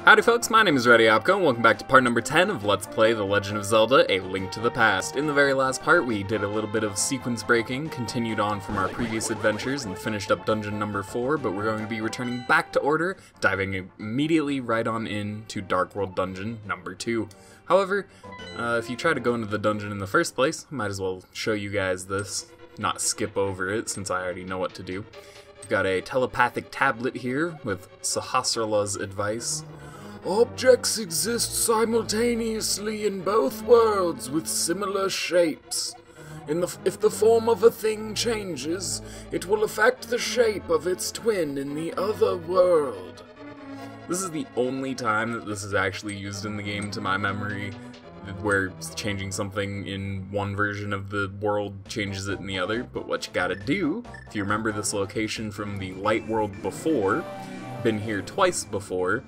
Howdy folks, my name is ReadyOpco, and welcome back to part number 10 of Let's Play The Legend of Zelda: A Link to the Past. In the very last part, we did a little bit of sequence breaking, continued on from our previous adventures, and finished up dungeon number 4, but we're going to be returning back to order, diving immediately right on into Dark World Dungeon number 2. However, if you try to go into the dungeon in the first place, I might as well show you guys this, not skip over it since I already know what to do. We've got a telepathic tablet here with Sahasrarla's advice. Objects exist simultaneously in both worlds with similar shapes. If the form of a thing changes, it will affect the shape of its twin in the other world. This is the only time that this is actually used in the game to my memory, where changing something in one version of the world changes it in the other. But what you gotta do, if you remember this location from the Light World before, been here twice before,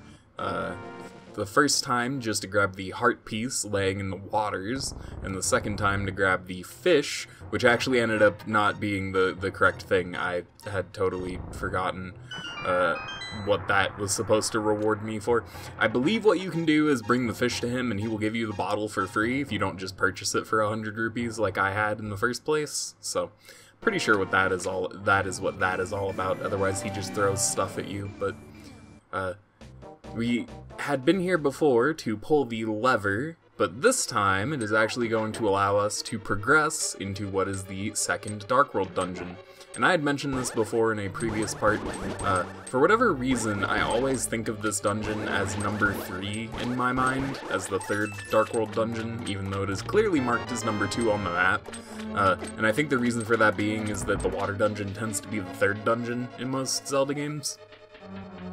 the first time just to grab the heart piece laying in the waters, and the second time to grab the fish, which actually ended up not being the correct thing. I had totally forgotten what that was supposed to reward me for. I believe what you can do is bring the fish to him and he will give you the bottle for free if you don't just purchase it for 100 rupees like I had in the first place. So pretty sure what that is all about. Otherwise he just throws stuff at you. But we had been here before to pull the lever, but this time it is actually going to allow us to progress into what is the second Dark World dungeon. And I had mentioned this before in a previous part. For whatever reason, I always think of this dungeon as number 3 in my mind, as the third Dark World dungeon, even though it is clearly marked as number 2 on the map. And I think the reason for that being is that the water dungeon tends to be the third dungeon in most Zelda games.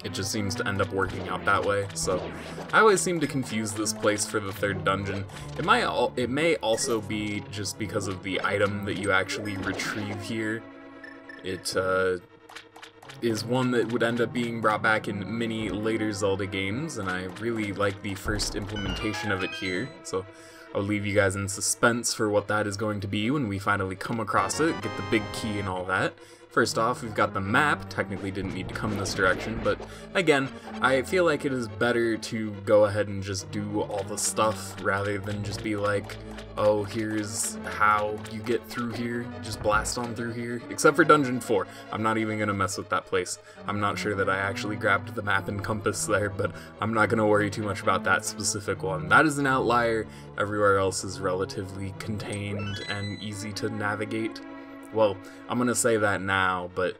It just seems to end up working out that way, so I always seem to confuse this place for the third dungeon. It may also be just because of the item that you actually retrieve here. It is one that would end up being brought back in many later Zelda games, and I really like the first implementation of it here, so I'll leave you guys in suspense for what that is going to be when we finally come across it, get the big key and all that. First off, we've got the map. Technically didn't need to come in this direction, but again, I feel like it is better to go ahead and just do all the stuff rather than just be like, oh, here's how you get through here, just blast on through here. Except for Dungeon 4. I'm not even gonna mess with that place. I'm not sure that I actually grabbed the map and compass there, but I'm not gonna worry too much about that specific one. That is an outlier. Everywhere else is relatively contained and easy to navigate. Well, I'm gonna say that now, but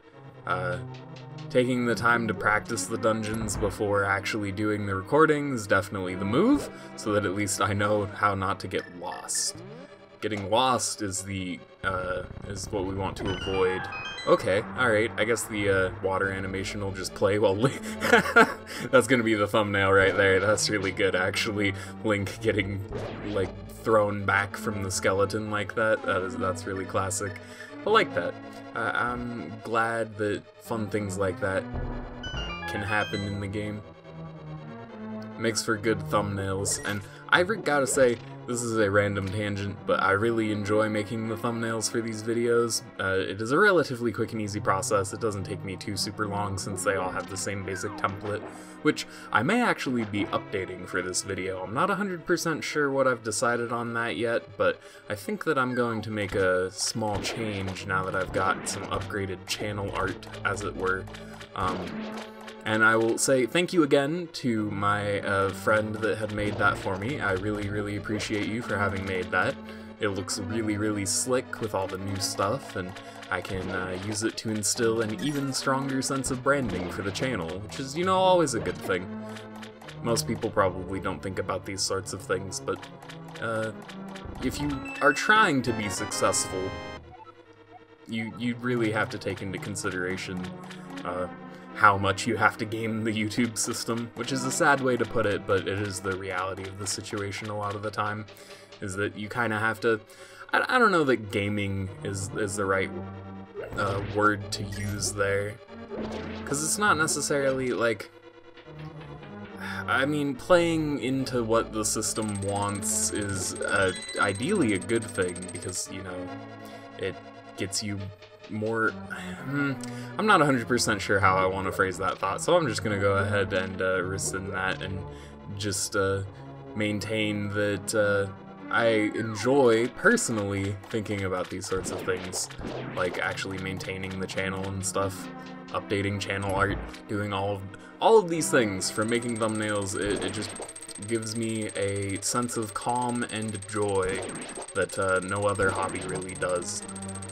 taking the time to practice the dungeons before actually doing the recording is definitely the move, so that at least I know how not to get lost. Getting lost is is what we want to avoid. Okay, alright, I guess the water animation will just play while Link... That's gonna be the thumbnail right there. That's really good, actually. Link getting, like, thrown back from the skeleton like that. That's really classic. I like that. I'm glad that fun things like that can happen in the game. Makes for good thumbnails, and I gotta say, this is a random tangent, but I really enjoy making the thumbnails for these videos. It is a relatively quick and easy process. It doesn't take me too super long since they all have the same basic template, which I may actually be updating for this video. I'm not 100% sure what I've decided on that yet, but I think that I'm going to make a small change now that I've got some upgraded channel art, as it were. And I will say thank you again to my friend that had made that for me. I really, really appreciate you for having made that. It looks really, really slick with all the new stuff, and I can use it to instill an even stronger sense of branding for the channel, which is, you know, always a good thing. Most people probably don't think about these sorts of things, but if you are trying to be successful, you really have to take into consideration how much you have to game the YouTube system, which is a sad way to put it, but it is the reality of the situation a lot of the time, is that you kind of have to... I don't know that gaming is the right word to use there, because it's not necessarily, like... I mean, playing into what the system wants is ideally a good thing, because, you know, it gets you more... I'm not 100% sure how I want to phrase that thought, so I'm just going to go ahead and rescind that and just maintain that I enjoy, personally, thinking about these sorts of things, like actually maintaining the channel and stuff, updating channel art, doing all of these things, from making thumbnails. It just gives me a sense of calm and joy that no other hobby really does.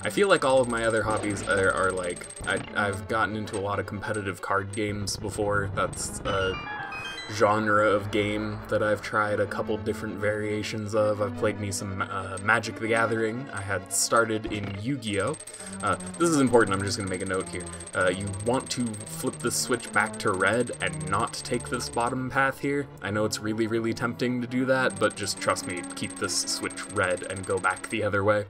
I feel like all of my other hobbies are like, I've gotten into a lot of competitive card games before. That's genre of game that I've tried a couple different variations of. I've played me some Magic the Gathering. I had started in Yu-Gi-Oh! This is important, I'm just going to make a note here. You want to flip the switch back to red and not take this bottom path here. I know it's really, really tempting to do that, but just trust me, keep this switch red and go back the other way.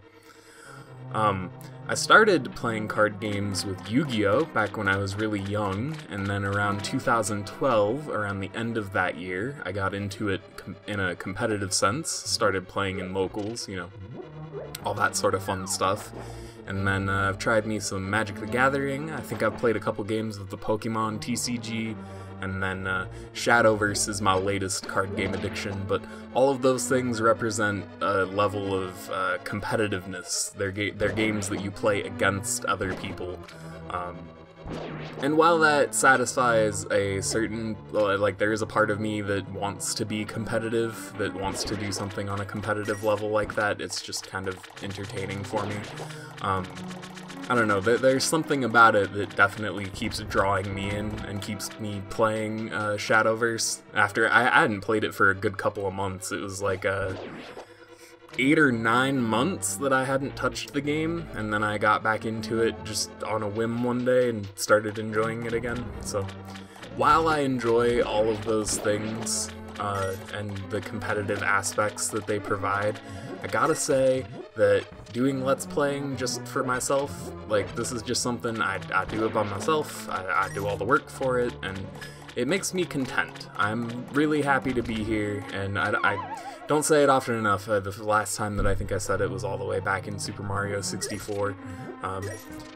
I started playing card games with Yu-Gi-Oh! Back when I was really young, and then around 2012, around the end of that year, I got into it in a competitive sense, started playing in locals, you know, all that sort of fun stuff. And then I've tried me some Magic the Gathering. I think I've played a couple games of the Pokemon TCG, and then Shadowverse is my latest card game addiction, but all of those things represent a level of competitiveness. They're games that you play against other people. And while that satisfies a certain, like, there is a part of me that wants to be competitive, that wants to do something on a competitive level like that, it's just kind of entertaining for me. I don't know, there's something about it that definitely keeps drawing me in and keeps me playing Shadowverse. After I hadn't played it for a good couple of months. It was like 8 or 9 months that I hadn't touched the game, and then I got back into it just on a whim one day and started enjoying it again. So while I enjoy all of those things and the competitive aspects that they provide, I gotta say that doing Let's Playing just for myself, like, this is just something I do it by myself, I do all the work for it, and it makes me content. I'm really happy to be here, and I don't say it often enough. The last time that I think I said it was all the way back in Super Mario 64.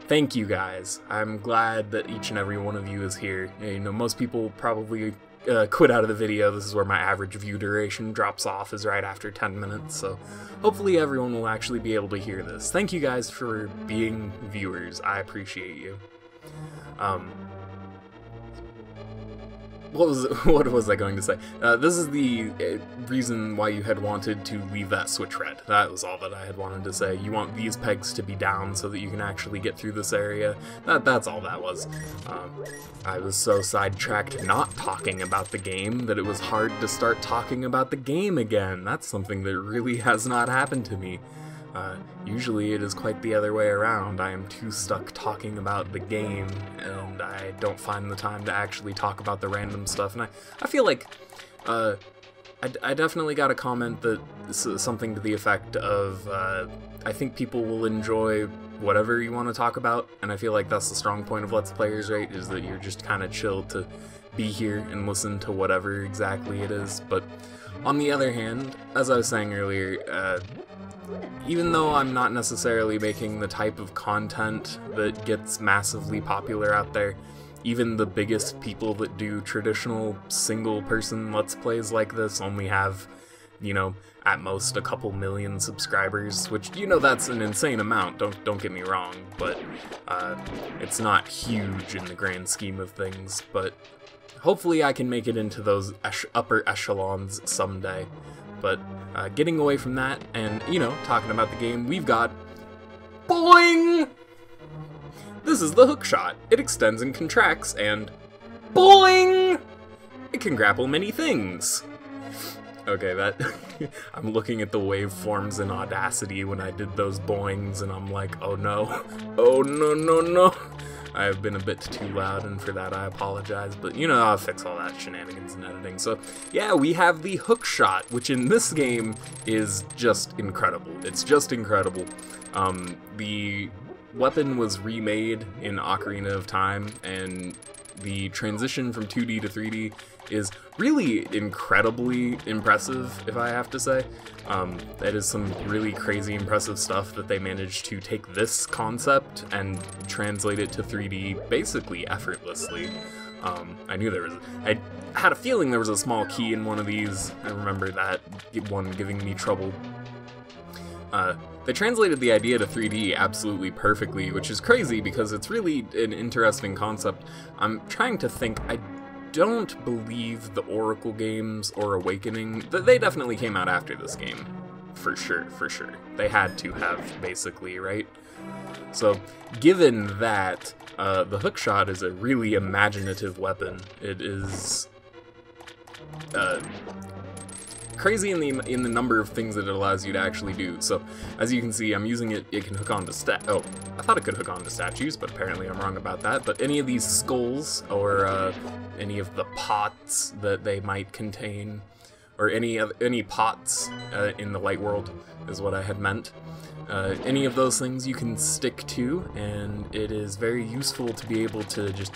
Thank you guys. I'm glad that each and every one of you is here. You know, most people probably quit out of the video. This is where my average view duration drops off, is right after 10 minutes, so hopefully everyone will actually be able to hear this. Thank you guys for being viewers. I appreciate you. What was I going to say? This is the reason why you had wanted to leave that switch red. That was all that I had wanted to say. You want these pegs to be down so that you can actually get through this area. That's all that was. I was so sidetracked not talking about the game that it was hard to start talking about the game again. That's something that really has not happened to me. Usually it is quite the other way around. I am too stuck talking about the game, and I don't find the time to actually talk about the random stuff. And I feel like, I definitely got a comment that something to the effect of, I think people will enjoy whatever you want to talk about, and I feel like that's the strong point of Let's Players, right, is that you're just kind of chill to be here and listen to whatever exactly it is. But on the other hand, as I was saying earlier, even though I'm not necessarily making the type of content that gets massively popular out there, even the biggest people that do traditional single-person Let's Plays like this only have, you know, at most a couple million subscribers, which, you know, that's an insane amount, don't get me wrong, but it's not huge in the grand scheme of things. But hopefully I can make it into those upper echelons someday. But getting away from that and, you know, talking about the game, we've got boing! This is the hook shot. It extends and contracts, and boing! It can grapple many things. Okay, that I'm looking at the waveforms in Audacity when I did those boings, and I'm like, oh no, oh no, no, no. I have been a bit too loud, and for that I apologize, but you know, I'll fix all that shenanigans and editing. So yeah, we have the hook shot, which in this game is just incredible. It's just incredible. The weapon was remade in Ocarina of Time, and the transition from 2D to 3D is really incredibly impressive, if I have to say. That is some really crazy impressive stuff that they managed to take this concept and translate it to 3D basically effortlessly. I had a feeling there was a small key in one of these. I remember that one giving me trouble. They translated the idea to 3D absolutely perfectly, which is crazy because it's really an interesting concept. I'm trying to think, I don't believe the Oracle games or Awakening, they definitely came out after this game. For sure. They had to have, basically, right? So, given that, the hookshot is a really imaginative weapon. It is crazy in the number of things that it allows you to actually do. So, as you can see, I'm using it. It can hook onto oh, I thought it could hook onto statues, but apparently I'm wrong about that. But any of these skulls or any of the pots that they might contain, or any pots in the light world is what I had meant. Any of those things you can stick to, and it is very useful to be able to just,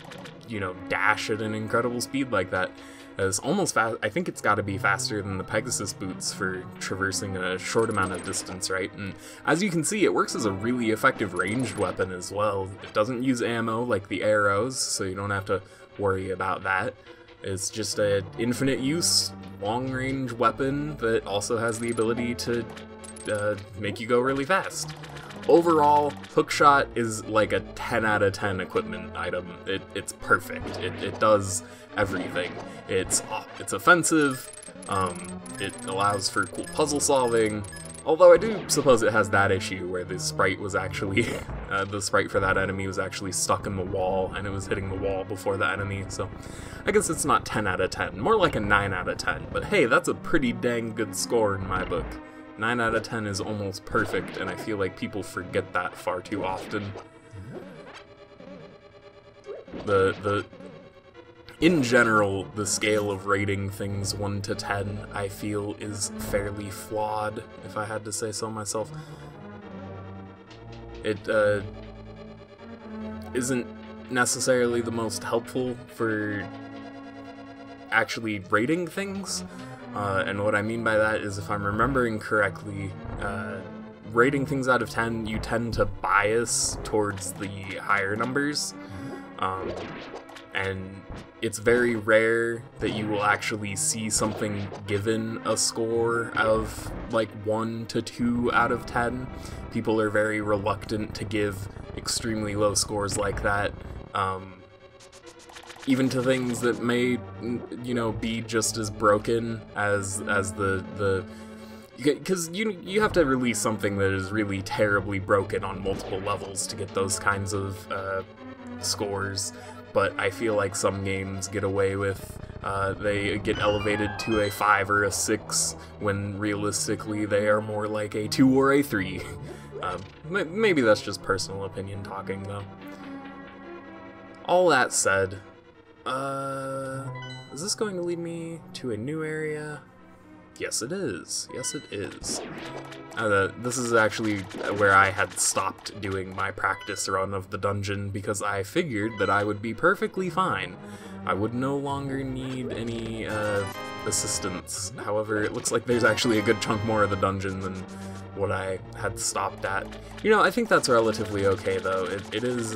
you know, dash at an incredible speed like that. It's almost fast. I think it's got to be faster than the Pegasus boots for traversing a short amount of distance, right? And as you can see, it works as a really effective ranged weapon as well. It doesn't use ammo like the arrows, so you don't have to worry about that. It's just an infinite use, long-range weapon that also has the ability to make you go really fast. Overall, hookshot is like a 10 out of 10 equipment item. It's perfect. It does everything. It's offensive. It allows for cool puzzle solving. Although I do suppose it has that issue where the sprite was actually the sprite for that enemy was actually stuck in the wall, and it was hitting the wall before the enemy. So I guess it's not 10 out of 10. More like a 9 out of 10. But hey, that's a pretty dang good score in my book. 9 out of 10 is almost perfect, and I feel like people forget that far too often. In general, the scale of rating things 1 to 10, I feel, is fairly flawed, if I had to say so myself. It isn't necessarily the most helpful for actually rating things. And what I mean by that is, if I'm remembering correctly, rating things out of 10, you tend to bias towards the higher numbers. And it's very rare that you will actually see something given a score of like 1 to 2 out of 10. People are very reluctant to give extremely low scores like that. Even to things that may, you know, be just as broken as the because you have to release something that is really terribly broken on multiple levels to get those kinds of scores. But I feel like some games get away with they get elevated to a 5 or a 6 when realistically they are more like a 2 or a 3. Maybe that's just personal opinion talking, though. All that said, is this going to lead me to a new area? Yes, it is. Yes, it is. This is actually where I had stopped doing my practice run of the dungeon because I figured that I would be perfectly fine. I would no longer need any assistance. However, it looks like there's actually a good chunk more of the dungeon than what I had stopped at. You know, I think that's relatively okay, though. It is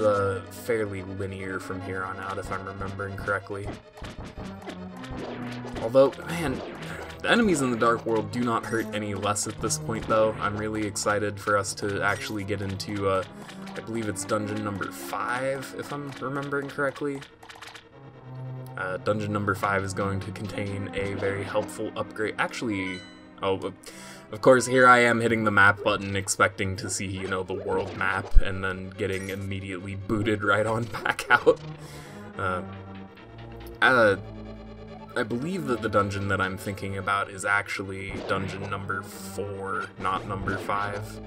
fairly linear from here on out, if I'm remembering correctly. Although, man, the enemies in the Dark World do not hurt any less at this point, though. I'm really excited for us to actually get into, I believe it's dungeon number 5, if I'm remembering correctly. Dungeon number 5 is going to contain a very helpful upgrade. Actually, oh, of course, here I am hitting the map button expecting to see, you know, the world map, and then getting immediately booted right on back out. I believe that the dungeon that I'm thinking about is actually dungeon number 4, not number 5.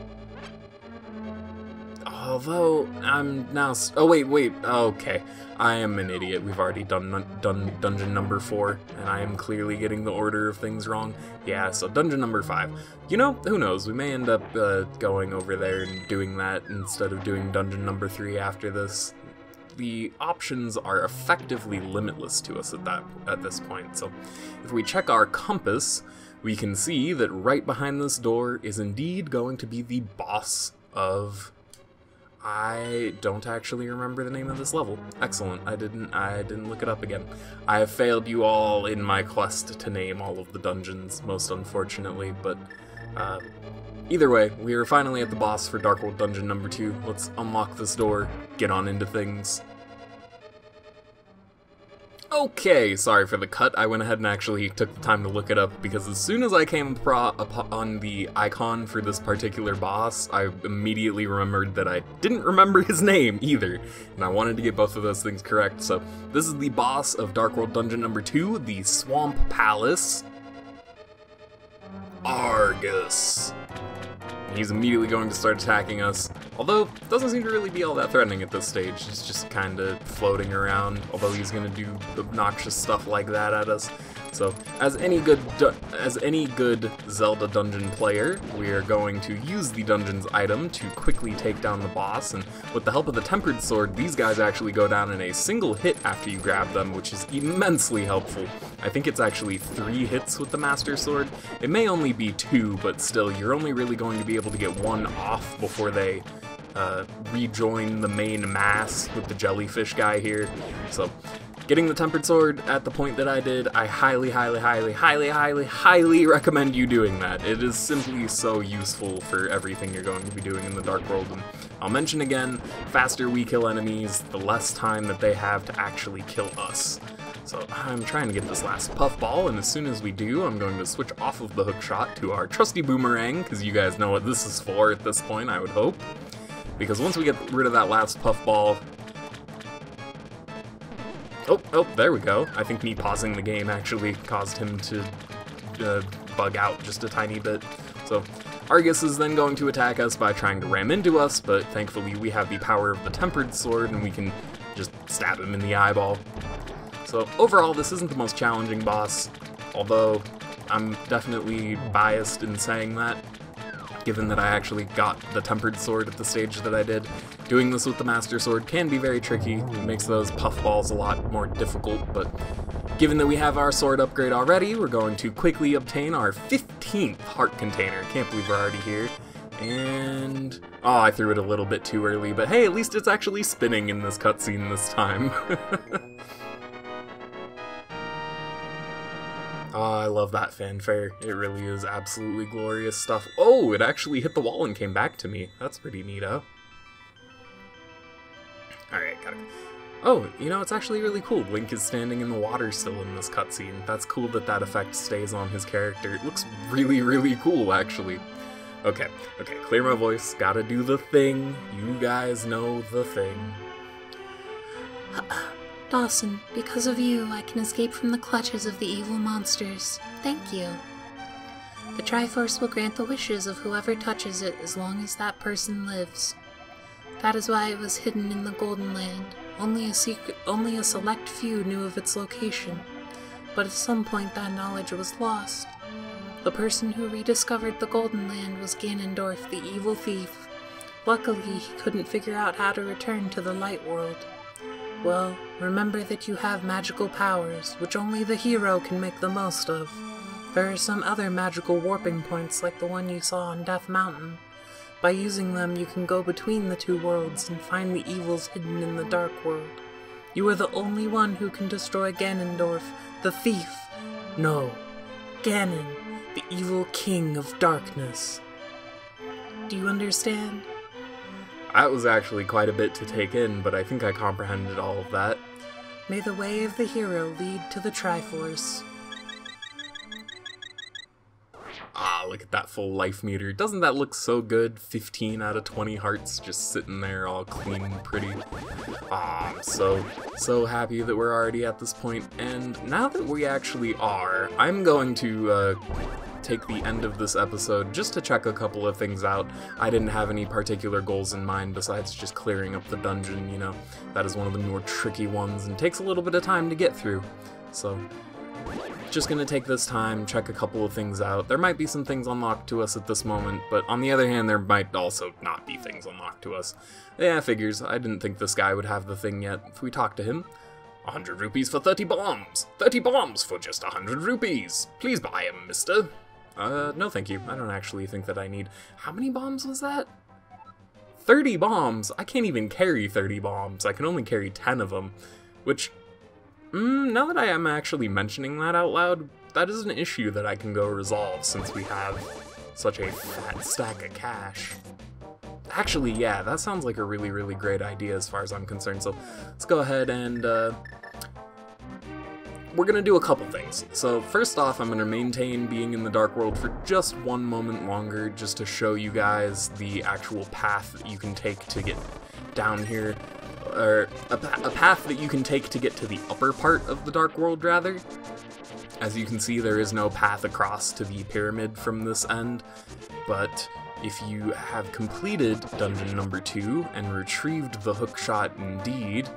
Although, I'm now... Oh, wait, okay. I am an idiot. We've already done dungeon number 4, and I am clearly getting the order of things wrong. Yeah, so dungeon number 5. You know, who knows? We may end up going over there and doing that instead of doing dungeon number 3 after this. the options are effectively limitless to us at this point. So if we check our compass, we can see that right behind this door is indeed going to be the boss of... I don't actually remember the name of this level. Excellent. I didn't look it up again. I have failed you all in my quest to name all of the dungeons, most unfortunately, but either way, we are finally at the boss for Dark World Dungeon number 2. Let's unlock this door, get on into things. Okay, sorry for the cut. I went ahead and actually took the time to look it up, because as soon as I came upon the icon for this particular boss, I immediately remembered that I didn't remember his name either, and I wanted to get both of those things correct. So this is the boss of Dark World Dungeon number 2, the Swamp Palace, Argus. He's immediately going to start attacking us, although doesn't seem to really be all that threatening at this stage. He's just kind of floating around, although he's going to do obnoxious stuff like that at us. So, as any good Zelda dungeon player, we are going to use the dungeon's item to quickly take down the boss, and with the help of the Tempered Sword, these guys actually go down in a single hit after you grab them, which is immensely helpful. I think it's actually 3 hits with the Master Sword. It may only be 2, but still, you're only really going to be able to get 1 off before they rejoin the main mass with the jellyfish guy here. So, getting the Tempered Sword at the point that I did, I highly recommend you doing that. It is simply so useful for everything you're going to be doing in the Dark World. And I'll mention again, faster we kill enemies, the less time that they have to actually kill us. So I'm trying to get this last puffball, and as soon as we do, I'm going to switch off of the hookshot to our trusty boomerang, because you guys know what this is for at this point, I would hope. Because once we get rid of that last puffball... Oh, there we go. I think me pausing the game actually caused him to bug out just a tiny bit. So Argus is then going to attack us by trying to ram into us, but thankfully we have the power of the Tempered Sword and we can just stab him in the eyeball. So overall, this isn't the most challenging boss, although I'm definitely biased in saying that, given that I actually got the Tempered Sword at the stage that I did. Doing this with the Master Sword can be very tricky. It makes those puffballs a lot more difficult, but given that we have our sword upgrade already, we're going to quickly obtain our 15th heart container. Can't believe we're already here. And... oh, I threw it a little bit too early, but hey, at least it's actually spinning in this cutscene this time. Oh, I love that fanfare. It really is absolutely glorious stuff. Oh, it actually hit the wall and came back to me. That's pretty neato. Alright, got it. Oh, you know, it's actually really cool. Link is standing in the water still in this cutscene. That's cool that that effect stays on his character. It looks really cool, actually. Okay, clear my voice. Gotta do the thing. You guys know the thing. Dawson, because of you, I can escape from the clutches of the evil monsters. Thank you. The Triforce will grant the wishes of whoever touches it as long as that person lives. That is why it was hidden in the Golden Land. Only a select few knew of its location, but at some point that knowledge was lost. The person who rediscovered the Golden Land was Ganondorf, the evil thief. Luckily, he couldn't figure out how to return to the Light World. Well, remember that you have magical powers, which only the hero can make the most of. There are some other magical warping points like the one you saw on Death Mountain. By using them, you can go between the two worlds and find the evils hidden in the Dark World. You are the only one who can destroy Ganondorf, the thief. No, Ganon, the evil king of darkness. Do you understand? That was actually quite a bit to take in, but I think I comprehended all of that. May the way of the hero lead to the Triforce. Ah, look at that full life meter. Doesn't that look so good? 15 out of 20 hearts just sitting there all clean and pretty. Ah, I'm so happy that we're already at this point. And now that we actually are, I'm going to take the end of this episode just to check a couple of things out. I didn't have any particular goals in mind besides just clearing up the dungeon, you know. That is one of the more tricky ones and takes a little bit of time to get through. So, just gonna take this time, check a couple of things out. There might be some things unlocked to us at this moment, but on the other hand, there might also not be things unlocked to us. Yeah, figures. I didn't think this guy would have the thing yet. If we talk to him... 100 rupees for 30 bombs! 30 bombs for just 100 rupees! Please buy 'em, mister. No thank you. I don't actually think that I need... How many bombs was that? 30 bombs? I can't even carry 30 bombs. I can only carry 10 of them. Which, now that I am actually mentioning that out loud, that is an issue that I can go resolve since we have such a fat stack of cash. Actually, yeah, that sounds like a really, really great idea as far as I'm concerned. So let's go ahead and we're gonna do a couple things. So first off, I'm gonna maintain being in the Dark World for just one moment longer, just to show you guys the actual path that you can take to get down here, or a path that you can take to get to the upper part of the Dark World, rather. As you can see, there is no path across to the pyramid from this end, but if you have completed dungeon number 2 and retrieved the hookshot Indeed,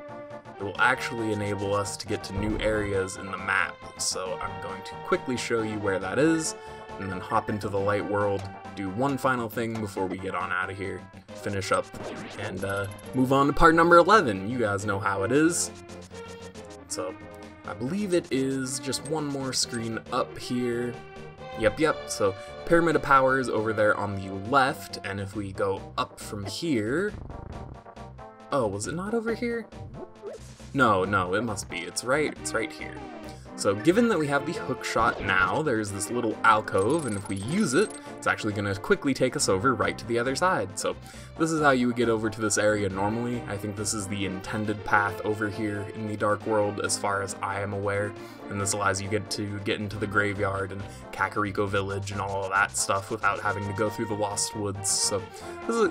it will actually enable us to get to new areas in the map. So I'm going to quickly show you where that is, and then hop into the light world, do one final thing before we get on out of here, finish up, and move on to part number 11. You guys know how it is. So I believe it is just one more screen up here. Yep, so Pyramid of Power is over there on the left, and if we go up from here... Oh, was it not over here? No, it must be. It's right here. So given that we have the hookshot now, there's this little alcove, and if we use it, it's actually going to quickly take us over right to the other side. So this is how you would get over to this area normally. I think this is the intended path over here in the Dark World as far as I am aware, and this allows you to get into the graveyard and Kakariko Village and all of that stuff without having to go through the Lost Woods. So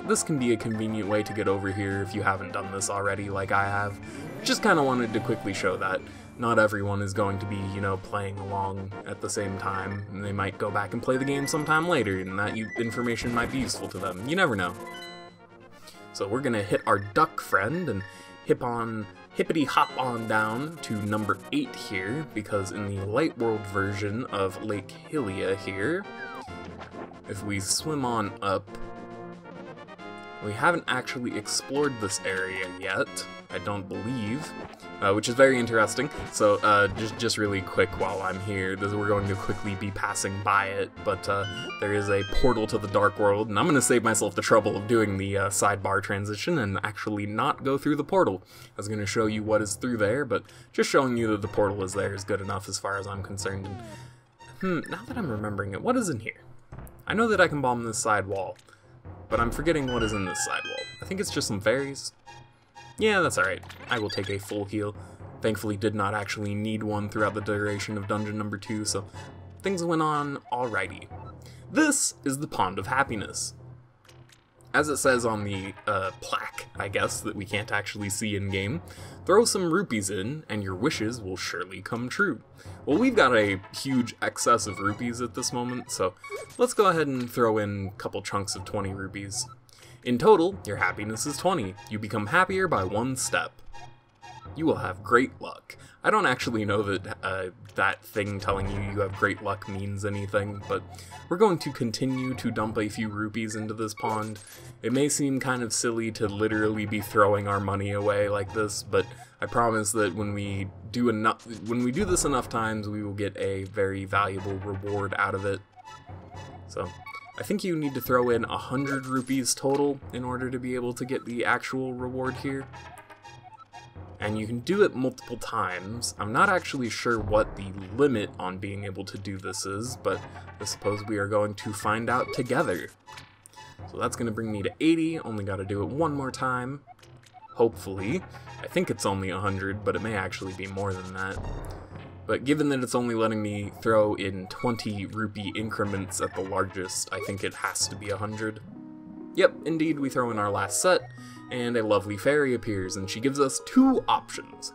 this can be a convenient way to get over here if you haven't done this already like I have. Just kind of wanted to quickly show that. Not everyone is going to be, playing along at the same time, and they might go back and play the game sometime later, and that information might be useful to them. You never know. So we're gonna hit our duck friend and hippity hop on down to number 8 here, because in the Light World version of Lake Hylia here, if we swim on up, we haven't actually explored this area yet, I don't believe, which is very interesting. So just really quick while I'm here, we're going to quickly be passing by it, but there is a portal to the Dark World, and I'm going to save myself the trouble of doing the sidebar transition and actually not go through the portal. I was going to show you what is through there, but just showing you that the portal is there is good enough as far as I'm concerned. And, now that I'm remembering it, what is in here? I know that I can bomb this side wall, but I'm forgetting what is in this side wall. I think it's just some fairies. Yeah, that's alright. I will take a full heal. Thankfully did not actually need one throughout the duration of dungeon number 2, so things went on alrighty. This is the Pond of Happiness. As it says on the plaque, I guess, that we can't actually see in-game, throw some rupees in and your wishes will surely come true. Well, we've got a huge excess of rupees at this moment, so let's go ahead and throw in a couple chunks of 20 rupees. In total, your happiness is 20. You become happier by 1 step. You will have great luck. I don't actually know that that thing telling you have great luck means anything, but we're going to continue to dump a few rupees into this pond. It may seem kind of silly to literally be throwing our money away like this, but I promise that when we do this enough times, we will get a very valuable reward out of it. So I think you need to throw in 100 rupees total in order to be able to get the actual reward here. And you can do it multiple times. I'm not actually sure what the limit on being able to do this is, but I suppose we are going to find out together. So that's going to bring me to 80, only got to do it one more time. Hopefully. I think it's only 100, but it may actually be more than that. But given that it's only letting me throw in 20 rupee increments at the largest, I think it has to be 100. Yep, indeed, we throw in our last set, and a lovely fairy appears, and she gives us 2 options.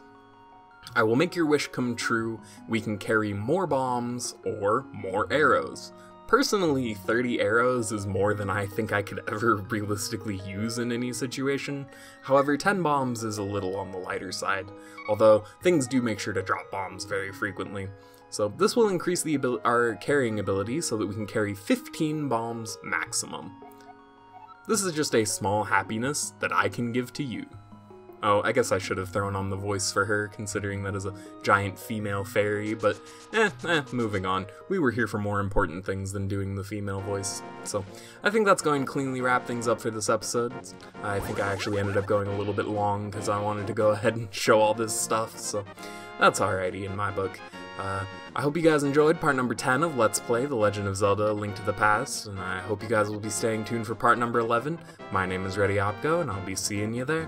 I will make your wish come true. We can carry more bombs or more arrows. Personally, 30 arrows is more than I think I could ever realistically use in any situation. However, 10 bombs is a little on the lighter side, although things do make sure to drop bombs very frequently. So this will increase our carrying ability so that we can carry 15 bombs maximum. This is just a small happiness that I can give to you. Oh, I guess I should have thrown on the voice for her, considering that is a giant female fairy, but moving on. We were here for more important things than doing the female voice. So, I think that's going to cleanly wrap things up for this episode. I think I actually ended up going a little bit long because I wanted to go ahead and show all this stuff, so that's alrighty in my book. I hope you guys enjoyed part number 10 of Let's Play The Legend of Zelda: A Link to the Past, and I hope you guys will be staying tuned for part number 11. My name is Reddy Opko, and I'll be seeing you there.